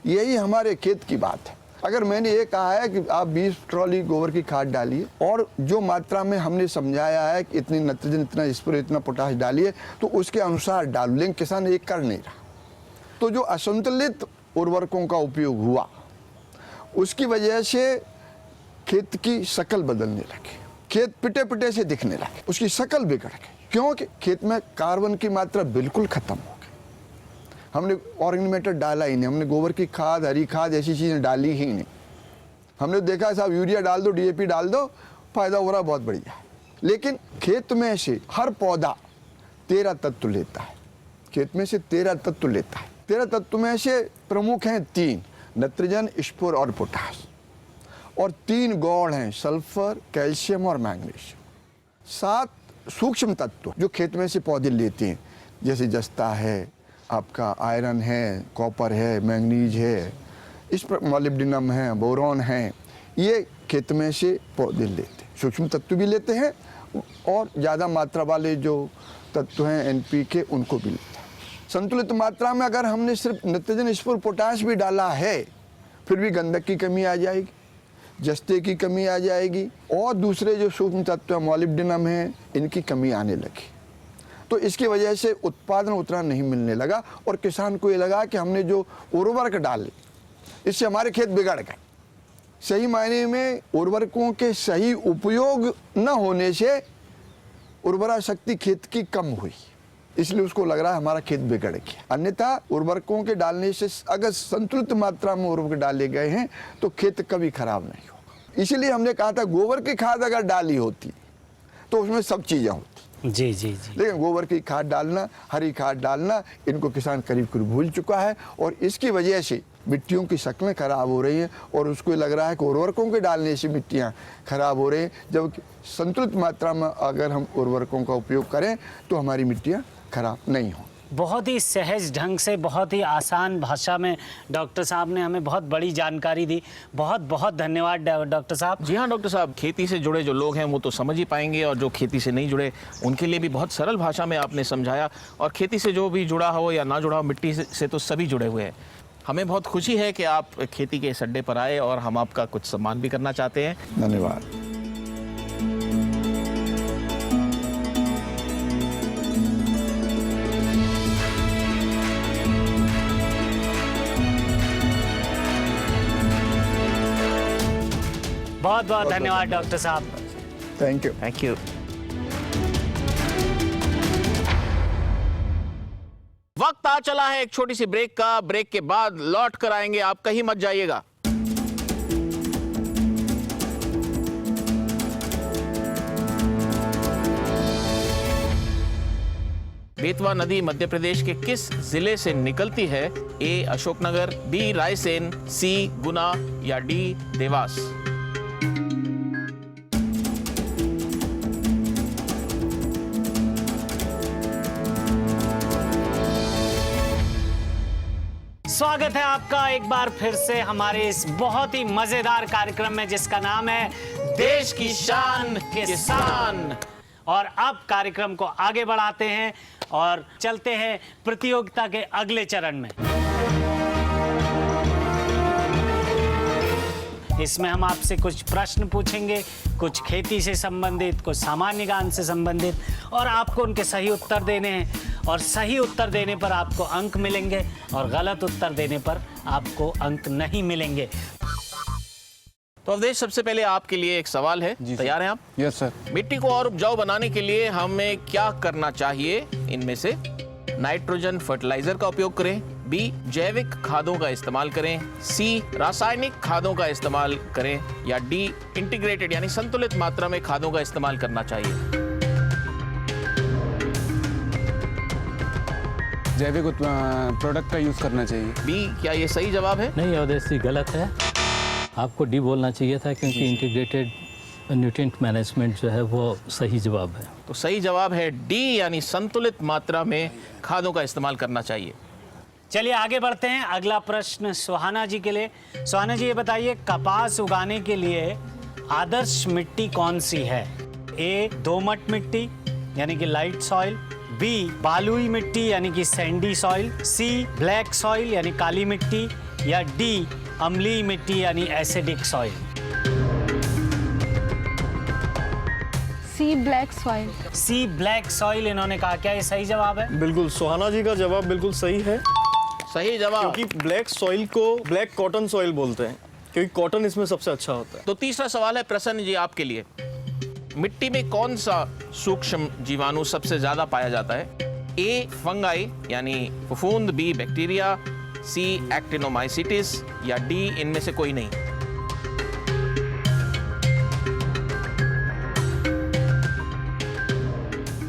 यही हमारे खेत की बात है। अगर मैंने ये कहा है कि आप 20 ट्रॉली गोबर की खाद डालिए, और जो मात्रा में हमने समझाया है कि इतनी नाइट्रोजन, इतना स्फूर, इतना पोटाश डालिए, तो उसके अनुसार डाल, लेकिन किसान एक कर नहीं रहा। तो जो असंतुलित उर्वरकों का उपयोग हुआ, उसकी वजह से खेत की शक्ल बदलने लगी, खेत पिटे पिटे से दिखने लगे, उसकी शक्ल बिगड़ गई, क्योंकि खेत में कार्बन की मात्रा बिल्कुल खत्म हो गई। हमने ऑर्गेनिक मैटर डाला ही नहीं, हमने गोबर की खाद, हरी खाद ऐसी चीजें डाली ही नहीं। हमने देखा साहब यूरिया डाल दो, डीएपी डाल दो, फायदा हो रहा बहुत बढ़िया है। लेकिन खेत में से हर पौधा 13 तत्व लेता है, खेत में से 13 तत्व लेता है। 13 तत्व में से प्रमुख हैं 3, नाइट्रोजन, स्फूर और पोटास, और 3 गौड़ हैं, सल्फर, कैल्शियम और मैग्नीशियम। 7 सूक्ष्म तत्व जो खेत में से पौधे लेते हैं, जैसे जस्ता है, आपका आयरन है, कॉपर है, मैंगनीज है, इस पर मॉलिब्डेनम है, बोरॉन है, ये खेत में से पौधे लेते हैं। सूक्ष्म तत्व भी लेते हैं और ज़्यादा मात्रा वाले जो तत्व हैं एनपीके, उनको भी लेते हैं। संतुलित मात्रा में अगर हमने सिर्फ नाइट्रोजन, स्फूर, पोटाश भी डाला है, फिर भी गंधक की कमी आ जाएगी, जस्ते की कमी आ जाएगी, और दूसरे जो सूक्ष्म तत्व हैं, मॉलिब्डेनम है, इनकी कमी आने लगी। तो इसकी वजह से उत्पादन उतना नहीं मिलने लगा, और किसान को ये लगा कि हमने जो उर्वरक डाले, इससे हमारे खेत बिगड़ गए। सही मायने में उर्वरकों के सही उपयोग न होने से उर्वरा शक्ति खेत की कम हुई, इसलिए उसको लग रहा है हमारा खेत बिगड़ गया। अन्यथा उर्वरकों के डालने से अगर संतुलित मात्रा में उर्वरक डाले गए हैं तो खेत कभी खराब नहीं होगा। इसीलिए हमने कहा था गोबर की खाद अगर डाली होती तो उसमें सब चीज़ें होती। जी जी जी। लेकिन गोबर की खाद डालना, हरी खाद डालना, इनको किसान करीब करीब भूल चुका है, और इसकी वजह से मिट्टियों की शक्लें खराब हो रही हैं, और उसको लग रहा है कि उर्वरकों के डालने से मिट्टियाँ खराब हो रही हैं, जबकि संतुलित मात्रा में अगर हम उर्वरकों का उपयोग करें तो हमारी मिट्टियाँ खराब नहीं हों। बहुत ही सहज ढंग से, बहुत ही आसान भाषा में डॉक्टर साहब ने हमें बहुत बड़ी जानकारी दी। बहुत बहुत धन्यवाद डॉक्टर साहब। जी हाँ डॉक्टर साहब, खेती से जुड़े जो लोग हैं वो तो समझ ही पाएंगे, और जो खेती से नहीं जुड़े उनके लिए भी बहुत सरल भाषा में आपने समझाया। और खेती से जो भी जुड़ा हो या ना जुड़ा हो, मिट्टी से तो सभी जुड़े हुए हैं। हमें बहुत खुशी है कि आप खेती के इस अड्डे पर आए, और हम आपका कुछ सम्मान भी करना चाहते हैं। धन्यवाद। बहुत बहुत धन्यवाद डॉक्टर साहब। Thank you. Thank you. वक्त आ चला है एक छोटी सी ब्रेक का। ब्रेक के बाद लौट कर आएंगे, आप कहीं मत जाइएगा। बेतवा नदी मध्य प्रदेश के किस जिले से निकलती है? A Ashoknagar, B Raisen, C Guna या डी देवास? स्वागत है आपका एक बार फिर से हमारे इस बहुत ही मजेदार कार्यक्रम में, जिसका नाम है देश की शान किसान। और अब कार्यक्रम को आगे बढ़ाते हैं और चलते हैं प्रतियोगिता के अगले चरण में। इसमें हम आपसे कुछ प्रश्न पूछेंगे, कुछ खेती से संबंधित, कुछ सामान्य ज्ञान से संबंधित, और आपको उनके सही उत्तर देने हैं। और सही उत्तर देने पर आपको अंक मिलेंगे, और गलत उत्तर देने पर आपको अंक नहीं मिलेंगे। तो अवधेश, सबसे पहले आपके लिए एक सवाल है, तैयार हैं आप? Yes sir. मिट्टी को और उपजाऊ बनाने के लिए हमें क्या करना चाहिए? इनमें से नाइट्रोजन फर्टिलाइजर का उपयोग करें, बी जैविक खादों का इस्तेमाल करें, सी रासायनिक खादों का इस्तेमाल करें, या डी इंटीग्रेटेड यानी संतुलित मात्रा में खादों का इस्तेमाल करना चाहिए? जैविक प्रोडक्ट का यूज़ करना चाहिए। बी, क्या ये सही जवाब है? नहीं अवधेश जी, गलत है। आपको डी बोलना चाहिए था, क्योंकि इंटीग्रेटेड न्यूट्रिएंट मैनेजमेंट जो है वो सही जवाब है। तो सही जवाब है डी, यानी संतुलित मात्रा में खादों का इस्तेमाल करना चाहिए। चलिए आगे बढ़ते हैं। अगला प्रश्न सुहाना जी के लिए। सुहाना जी, ये बताइए, कपास उगाने के लिए आदर्श मिट्टी कौन सी है? ए दोमट मिट्टी यानी कि लाइट सॉइल, बी बालुई मिट्टी यानी कि सैंडी सॉइल, सी ब्लैक सॉइल यानी काली मिट्टी, या डी अम्लीय मिट्टी यानी एसिडिक सॉइल? सी ब्लैक सॉइल। सी ब्लैक सॉइल इन्होंने कहा। क्या ये सही जवाब है? बिल्कुल, सुहाना जी का जवाब बिल्कुल सही है, सही जवाब। क्योंकि ब्लैक सॉइल को ब्लैक कॉटन सॉइल बोलते हैं, क्योंकि कॉटन इसमें सबसे अच्छा होता है। तो तीसरा सवाल है प्रसन्न जी आपके लिए। मिट्टी में कौन सा सूक्ष्म जीवाणु सबसे ज्यादा पाया जाता है? ए फंगाई यानी फफूंद, बी बैक्टीरिया, सी एक्टिनोमाइसिटिस या डी इनमें से कोई नहीं।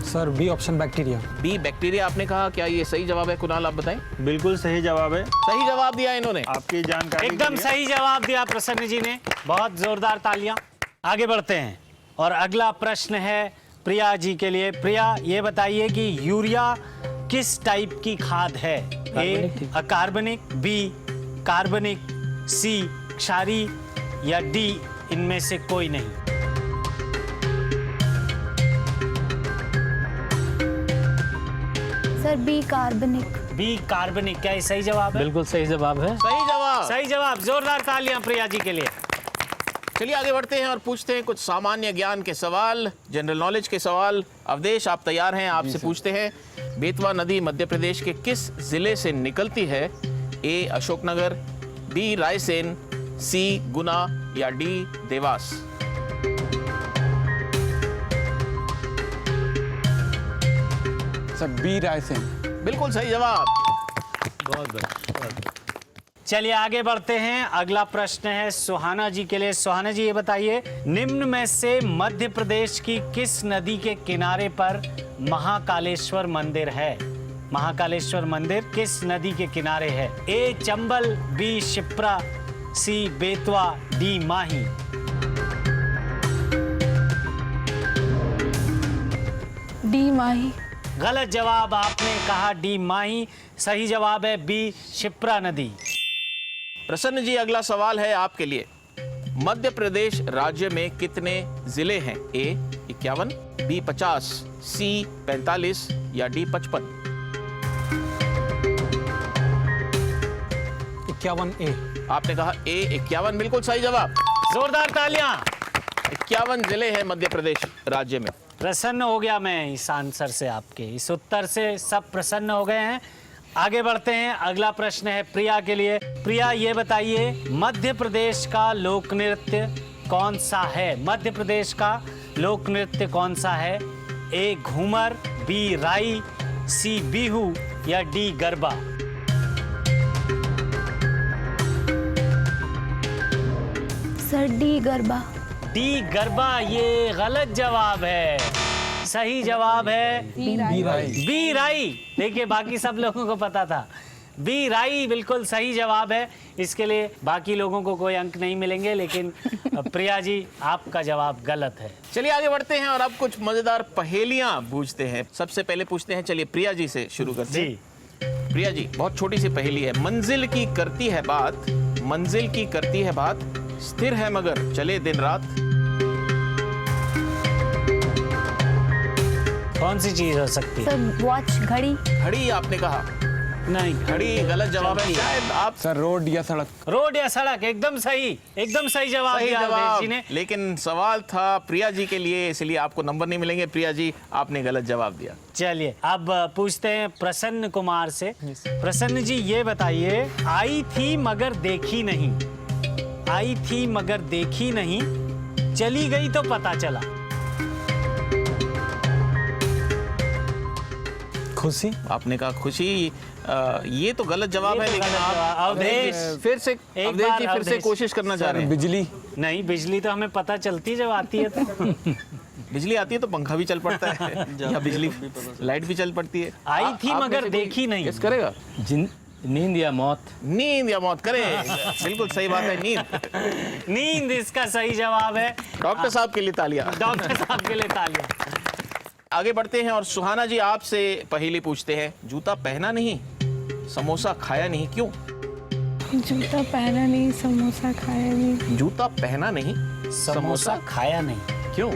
Sir B option bacteria. B bacteria आपने कहा, क्या ये सही जवाब है? कुणाल आप बताएं। बिल्कुल सही जवाब है। सही जवाब दिया इन्होंने। आपकी जानकारी एकदम के लिए। सही जवाब दिया प्रसन्न जी ने, बहुत जोरदार तालियां। आगे बढ़ते हैं और अगला प्रश्न है प्रिया जी के लिए। प्रिया ये बताइए कि यूरिया किस टाइप की खाद है? ए अकार्बनिक, बी कार्बनिक, सी क्षारीय या डी इनमें से कोई नहीं। सर बी कार्बनिक। बी कार्बनिक, क्या ये सही जवाब है? बिल्कुल सही जवाब है। सही जवाब। सही जवाब, जोरदार तालियां प्रिया जी के लिए। चलिए आगे बढ़ते हैं और पूछते हैं कुछ सामान्य ज्ञान के सवाल, जनरल नॉलेज के सवाल। अवधेश आप तैयार हैं? आपसे पूछते हैं बेतवा नदी मध्य प्रदेश के किस जिले से निकलती है? A Ashoknagar, B Raisen, C Guna या D Dewas. Sir B Raisen. बिल्कुल सही जवाब। बहुत बढ़िया। चलिए आगे बढ़ते हैं। अगला प्रश्न है सुहाना जी के लिए। सुहाना जी ये बताइए, निम्न में से मध्य प्रदेश की किस नदी के किनारे पर महाकालेश्वर मंदिर है? महाकालेश्वर मंदिर किस नदी के किनारे है? ए चंबल, बी शिप्रा, सी बेतवा, डी माही। डी माही। गलत जवाब, आपने कहा डी माही। सही जवाब है बी शिप्रा नदी। प्रसन्न जी अगला सवाल है आपके लिए। मध्य प्रदेश राज्य में कितने जिले हैं? ए 51, बी 50, सी 45 या डी 55। 51 ए। आपने कहा ए 51, बिल्कुल सही जवाब। जोरदार तालियां। 51 जिले हैं मध्य प्रदेश राज्य में। प्रसन्न हो गया मैं इस आंसर से, आपके इस उत्तर से सब प्रसन्न हो गए हैं। आगे बढ़ते हैं। अगला प्रश्न है प्रिया के लिए। प्रिया ये बताइए, मध्य प्रदेश का लोक नृत्य कौन सा है? मध्य प्रदेश का लोक नृत्य कौन सा है? ए घूमर, बी राई, सी बिहू या D garba. Sir D garba. D garba ये गलत जवाब है। सही जवाब है बी राई। देखिए बाकी सब लोगों को पता था, बी राई बिल्कुल सही जवाब है। इसके लिए बाकी लोगों को कोई अंक नहीं मिलेंगे, लेकिन प्रिया जी आपका जवाब गलत है। चलिए आगे बढ़ते हैं और अब कुछ मजेदार पहेलियां पूछते हैं। सबसे पहले पूछते हैं, चलिए प्रिया जी से शुरू करते हैं। जी प्रिया जी बहुत छोटी सी पहेली है। मंजिल की करती है बात, मंजिल की करती है बात, स्थिर है मगर चले दिन रात। कौन सी चीज हो सकती है? सर वॉच, घड़ी। घड़ी आपने कहा, नहीं, घड़ी गलत जवाब है। शायद आप सर रोड या सड़क। रोड या सड़क, एकदम सही, एकदम सही जवाब सही दिया जवाब, अवधेश जी ने। लेकिन सवाल था प्रिया जी के लिए, इसलिए आपको नंबर नहीं मिलेंगे। प्रिया जी आपने गलत जवाब दिया। चलिए अब पूछते हैं प्रसन्न कुमार से। प्रसन्न जी ये बताइए, आई थी मगर देखी नहीं, आई थी मगर देखी नहीं, चली गई तो पता चला। खुशी। आपने कहा खुशी। ये तो गलत जवाब है, ये तो लेकिन गलत आप जवाब। अवधेश, फिर से एक अवधेश बार जी फिर से अवधेश। कोशिश करना चाह रहे हैं। बिजली। नहीं, बिजली तो हमें पता चलती है जब आती है तो। बिजली आती है तो पंखा भी चल पड़ता है या बिजली लाइट भी चल पड़ती है। आई थी आप में मगर से कोई देखी नहीं। गेस करेगा? नींद या मौत। नींद या मौत करें। बिल्कुल सही बात है, नींद। नींद इसका सही जवाब है। डॉक्टर साहब के लिए तालियां। डॉक्टर साहब के लिए तालियां। आगे बढ़ते हैं और सुहाना जी आपसे पहेली पूछते हैं। जूता पहना नहीं, समोसा खाया नहीं, क्यों? जूता पहना नहीं, समोसा खाया नहीं। जूता पहना नहीं, समोसा खाया नहीं, क्यों?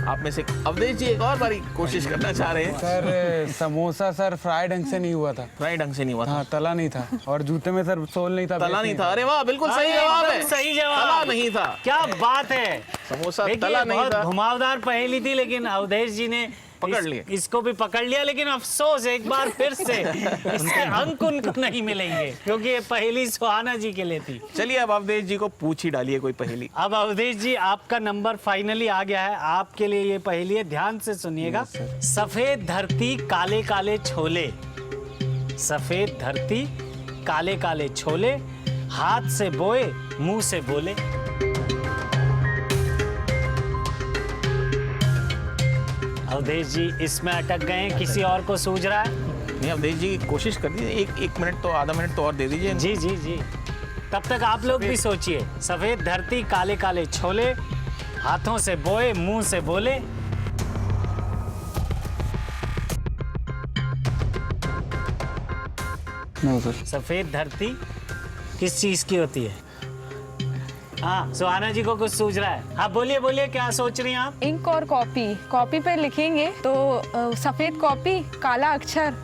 आप में से अवधेश जी एक और बारी कोशिश करना चाह रहे हैं। सर समोसा सर फ्राई ढंग से नहीं हुआ था। फ्राई ढंग से नहीं हुआ था। हाँ तला नहीं था, और जूते में सर सोल नहीं था, तला बेस नहीं था। अरे वाह, बिल्कुल सही जवाब है। एकदम सही जवाब। तला नहीं था। क्या बात है। समोसा देखिए, तला नहीं बहुत था। घुमावदार पहेली थी, लेकिन अवधेश जी ने पकड़ लिए। इसको भी पकड़ लिया, लेकिन अफसोस एक बार फिर से इसके अंक उनको नहीं मिलेंगे, क्योंकि ये पहेली सुहाना जी के लिए थी। चलिए अब अवधेश जी को पूछ ही डालिए कोई पहेली। अब अवधेश जी, आपका नंबर फाइनली आ गया है, आपके लिए ये पहेली है, ध्यान से सुनिएगा। सफेद धरती काले काले छोले, सफेद धरती काले काले छोले, हाथ से बोए मुंह से बोले। अवधेश जी इसमें अटक गए हैं, किसी और को सूझ रहा है? नहीं, अवधेश जी कोशिश कर दीजिए, एक मिनट तो, आधा मिनट तो और दे दीजिए। जी जी जी, तब तक आप लोग भी सोचिए। सफेद धरती काले काले छोले, हाथों से बोए मुंह से बोले। No sir. सफेद धरती किस चीज की होती है? हाँ, सुहाना जी को कुछ सूझ रहा है। हाँ बोलिए बोलिए, क्या सोच रही हैं आप? इंक और कॉपी, कॉपी पे लिखेंगे तो सफेद कॉपी, काला अक्षर,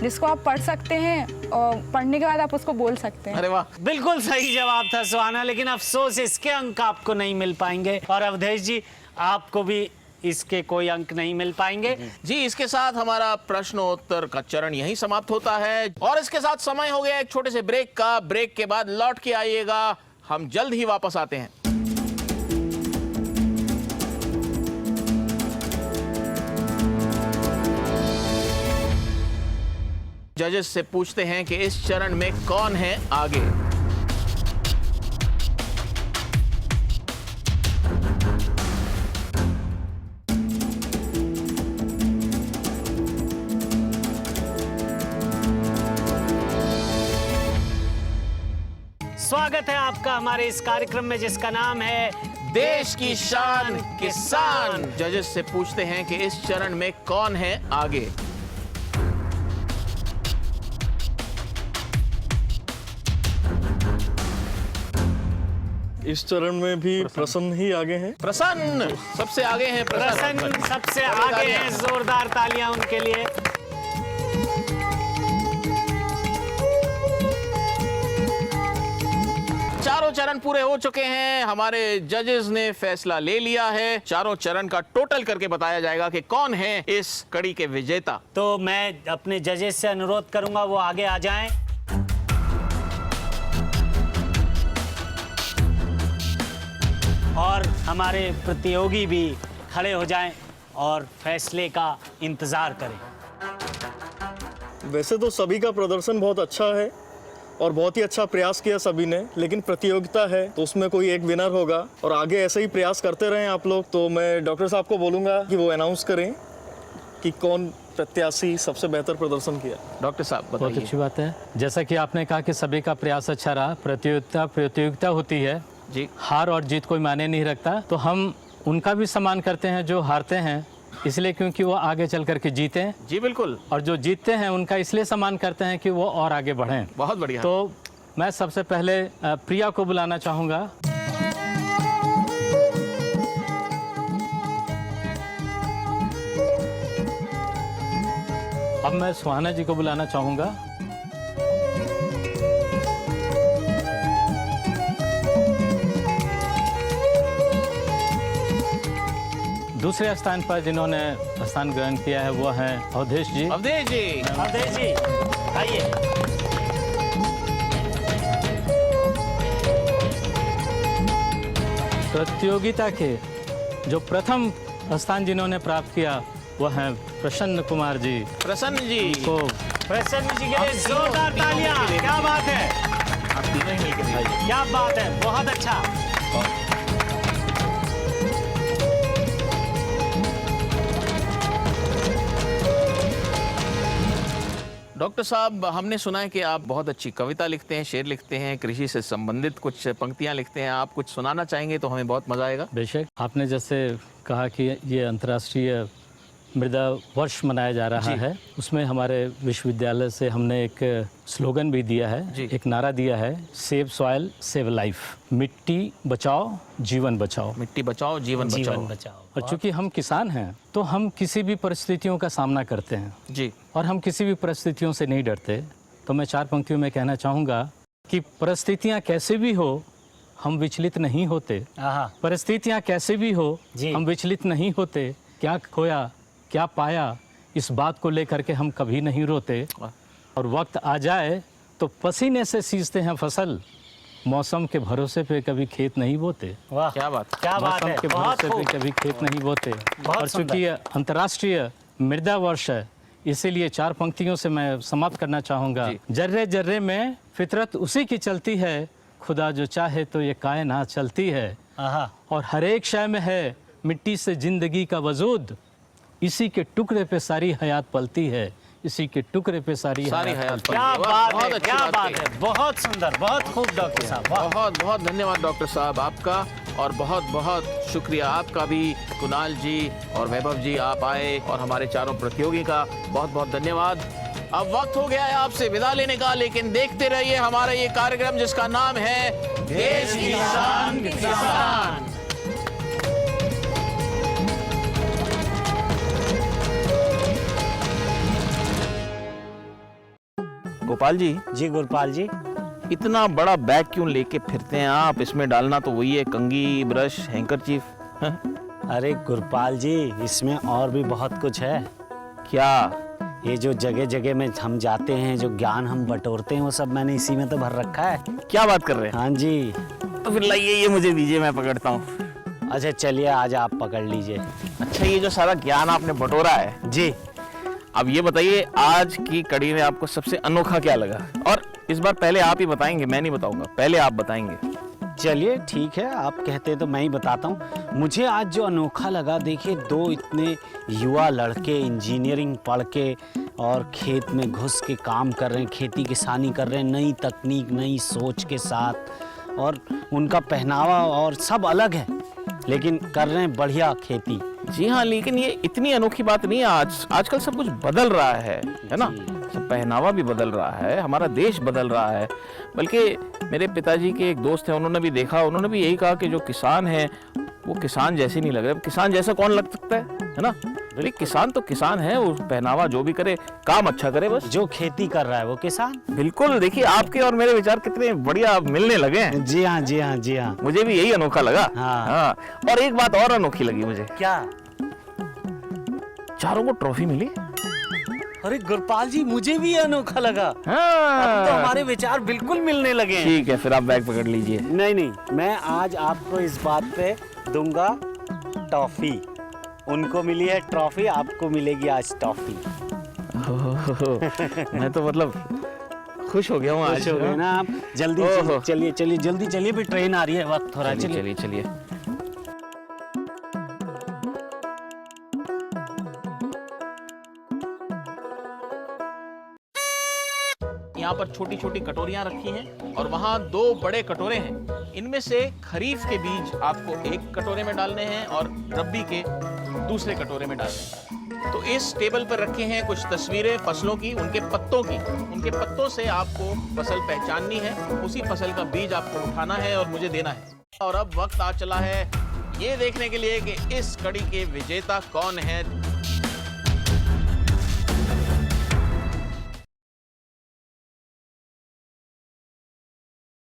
जिसको आप पढ़ सकते हैं और पढ़ने के बाद आप उसको बोल सकते हैं। अरे वाह, बिल्कुल सही जवाब था सुहाना, लेकिन अफसोस इसके अंक आपको नहीं मिल पाएंगे। और अवधेश जी, आपको भी इसके कोई अंक नहीं मिल पाएंगे। जी इसके साथ हमारा प्रश्नोत्तर का चरण यहीं समाप्त होता है और इसके साथ समय हो गया एक छोटे से ब्रेक का। ब्रेक के बाद लौट के आइएगा, हम जल्द ही वापस आते हैं। जजेस से पूछते हैं कि इस चरण में कौन है आगे। स्वागत है आपका हमारे इस कार्यक्रम में, जिसका नाम है देश की शान किसान। जजेस से पूछते हैं कि इस चरण में कौन है आगे। इस चरण में भी प्रसन्न ही आगे हैं। प्रसन्न सबसे आगे हैं। प्रसन्न सबसे आगे हैं, जोरदार तालियां उनके लिए। चारों चरण पूरे हो चुके हैं, हमारे जजेस ने फैसला ले लिया है। चारों चरण का टोटल करके बताया जाएगा कि कौन है इस कड़ी के विजेता। तो मैं अपने जजेस से अनुरोध करूंगा वो आगे आ जाएं। और हमारे प्रतियोगी भी खड़े हो जाएं और फैसले का इंतजार करें। वैसे तो सभी का प्रदर्शन बहुत अच्छा है और बहुत ही अच्छा प्रयास किया सभी ने, लेकिन प्रतियोगिता है तो उसमें कोई एक विनर होगा और आगे ऐसे ही प्रयास करते रहें आप लोग। तो मैं डॉक्टर साहब को बोलूँगा कि वो अनाउंस करें कि कौन प्रत्याशी सबसे बेहतर प्रदर्शन किया। डॉक्टर साहब बहुत बताइए। अच्छी बात है। जैसा कि आपने कहा कि सभी का प्रयास अच्छा रहा, प्रतियोगिता होती है जी, हार और जीत कोई मायने नहीं रखता, तो हम उनका भी सम्मान करते हैं जो हारते हैं, इसलिए क्योंकि वो आगे चल करके जीतें। जी बिल्कुल। और जो जीतते हैं उनका इसलिए सम्मान करते हैं कि वो और आगे बढ़ें। बहुत बढ़िया। तो मैं सबसे पहले प्रिया को बुलाना चाहूँगा। अब मैं सुहाना जी को बुलाना चाहूँगा। दूसरे स्थान पर जिन्होंने स्थान ग्रहण किया है वो हैं अवधेश जी। अवधेश जी, अवधेश जी आइए। प्रतियोगिता के जो प्रथम स्थान जिन्होंने प्राप्त किया वो हैं प्रसन्न कुमार जी। प्रसन्न जी को प्रसन्न जी के लिए जोरदार तालियां। क्या बात है, आप तीनों ही मिलकर दीजिए। क्या बात है, बहुत अच्छा। डॉक्टर साहब, हमने सुना है कि आप बहुत अच्छी कविता लिखते हैं, शेर लिखते हैं, कृषि से संबंधित कुछ पंक्तियां लिखते हैं। आप कुछ सुनाना चाहेंगे तो हमें बहुत मजा आएगा। बेशक। आपने जैसे कहा कि ये अंतर्राष्ट्रीय मृदा वर्ष मनाया जा रहा है, उसमें हमारे विश्वविद्यालय से हमने एक स्लोगन भी दिया है, एक नारा दिया है, सेव सॉइल सेव लाइफ। मिट्टी बचाओ जीवन बचाओ। मिट्टी बचाओ जीवन बचाओ। और चूंकि हम किसान हैं तो हम किसी भी परिस्थितियों का सामना करते हैं जी, और हम किसी भी परिस्थितियों से नहीं डरते। तो मैं 4 पंक्तियों में कहना चाहूँगा कि परिस्थितियाँ कैसे भी हो हम विचलित नहीं होते। परिस्थितियाँ कैसे भी हो हम विचलित नहीं होते। क्या खोया क्या पाया, इस बात को लेकर के हम कभी नहीं रोते। और वक्त आ जाए तो पसीने से सींचते हैं फसल, मौसम के भरोसे पे कभी खेत नहीं बोते। वाह, क्या बात। क्या बात मौसम है, के बहुत भरोसे पे खूब। कभी खेत नहीं बोते। और सुंदर। चूंकि ये अंतर्राष्ट्रीय मृदा वर्ष है, इसीलिए 4 पंक्तियों से मैं समाप्त करना चाहूँगा। जर्रे जर्रे में फितरत उसी की चलती है, खुदा जो चाहे तो ये कायनात चलती है। आहा, और हर एक शय में है मिट्टी से जिंदगी का वजूद, इसी के टुकड़े पे सारी हयात पलती है, इसी के टुकड़े पे सारी हयात पलती क्या वाह, बात बहुत है, अच्छी क्या बात बात कही। है, बहुत सुंदर, बहुत खूब डॉक्टर साहब, वाह। बहुत बहुत धन्यवाद डॉक्टर साहब आपका, और बहुत बहुत शुक्रिया आपका भी कुणाल जी और वैभव जी, आप आए और हमारे चारों प्रतियोगी का बहुत बहुत धन्यवाद। अब वक्त हो गया है आपसे विदा लेने का, लेकिन देखते रहिए हमारा ये कार्यक्रम जिसका नाम है देश की शान किसान। गोपाल जी, जी गुरपाल जी, इतना बड़ा बैग क्यों लेके फिरते हैं आप? इसमें डालना तो वही है, कंघी, ब्रश, हैंकरचीफ। अरे गुरपाल जी, इसमें और भी बहुत कुछ है। क्या? ये जो जगह जगह में हम जाते हैं, जो ज्ञान हम बटोरते हैं, वो सब मैंने इसी में तो भर रखा है। क्या बात कर रहे हैं? हाँ जी। तो फिर लाइए, ये मुझे दीजिए, मैं पकड़ता हूँ। अच्छा चलिए, आज आप पकड़ लीजिए। अच्छा, ये जो सारा ज्ञान आपने बटोरा है जी, अब ये बताइए, आज की कड़ी में आपको सबसे अनोखा क्या लगा? और इस बार पहले आप ही बताएंगे, मैं नहीं बताऊंगा, पहले आप बताएंगे। चलिए ठीक है, आप कहते हैं तो मैं ही बताता हूँ। मुझे आज जो अनोखा लगा, देखिए 2 इतने युवा लड़के इंजीनियरिंग पढ़ के और खेत में घुस के काम कर रहे हैं, खेती किसानी कर रहे हैं, नई तकनीक, नई सोच के साथ, और उनका पहनावा और सब अलग है, लेकिन कर रहे हैं बढ़िया खेती। जी हाँ, लेकिन ये इतनी अनोखी बात नहीं है। आजकल सब कुछ बदल रहा है ना? सब पहनावा भी बदल रहा है, हमारा देश बदल रहा है। बल्कि मेरे पिताजी के एक दोस्त हैं, उन्होंने भी देखा, उन्होंने भी यही कहा कि जो किसान है वो किसान जैसे नहीं लग रहे। किसान जैसा कौन लग सकता है ना? बोले किसान तो किसान है, वो पहनावा जो भी करे, काम अच्छा करे बस। जो खेती कर रहा है वो किसान। बिल्कुल, देखिए आपके और मेरे विचार कितने बढ़िया मिलने लगे हैं। जी हाँ, जी हाँ, जी हाँ। मुझे भी यही अनोखा लगा। हाँ। और एक बात और अनोखी लगी मुझे। क्या? चारों को ट्रॉफी मिली। अरे गुरपाल जी, मुझे भी ये अनोखा लगा। हाँ। अब तो हमारे विचार बिल्कुल मिलने लगे हैं। ठीक है, फिर आप बैग पकड़ लीजिए। नहीं, मैं आज आपको इस बात पे दूंगा टॉफी। उनको मिली है ट्रॉफी, आपको मिलेगी आज टॉफी। मैं तो मतलब खुश हो गया हूँ आज। खुश हो गए ना आप? जल्दी ओहो। चलिए, जल्दी चलिए, भी ट्रेन आ रही है, वक्त हो रहा है। चलिए। चलिए। यहाँ पर छोटी छोटी कटोरियां रखी हैं और वहाँ 2 बड़े कटोरे हैं। इनमें से खरीफ के बीज आपको एक कटोरे में डालने हैं और रबी के दूसरे कटोरे में डालने हैं। तो इस टेबल पर रखे हैं कुछ तस्वीरें फसलों की, उनके पत्तों की। उनके पत्तों से आपको फसल पहचाननी है, उसी फसल का बीज आपको उठाना है और मुझे देना है। और अब वक्त आ चला है ये देखने के लिए कि इस कड़ी के विजेता कौन है।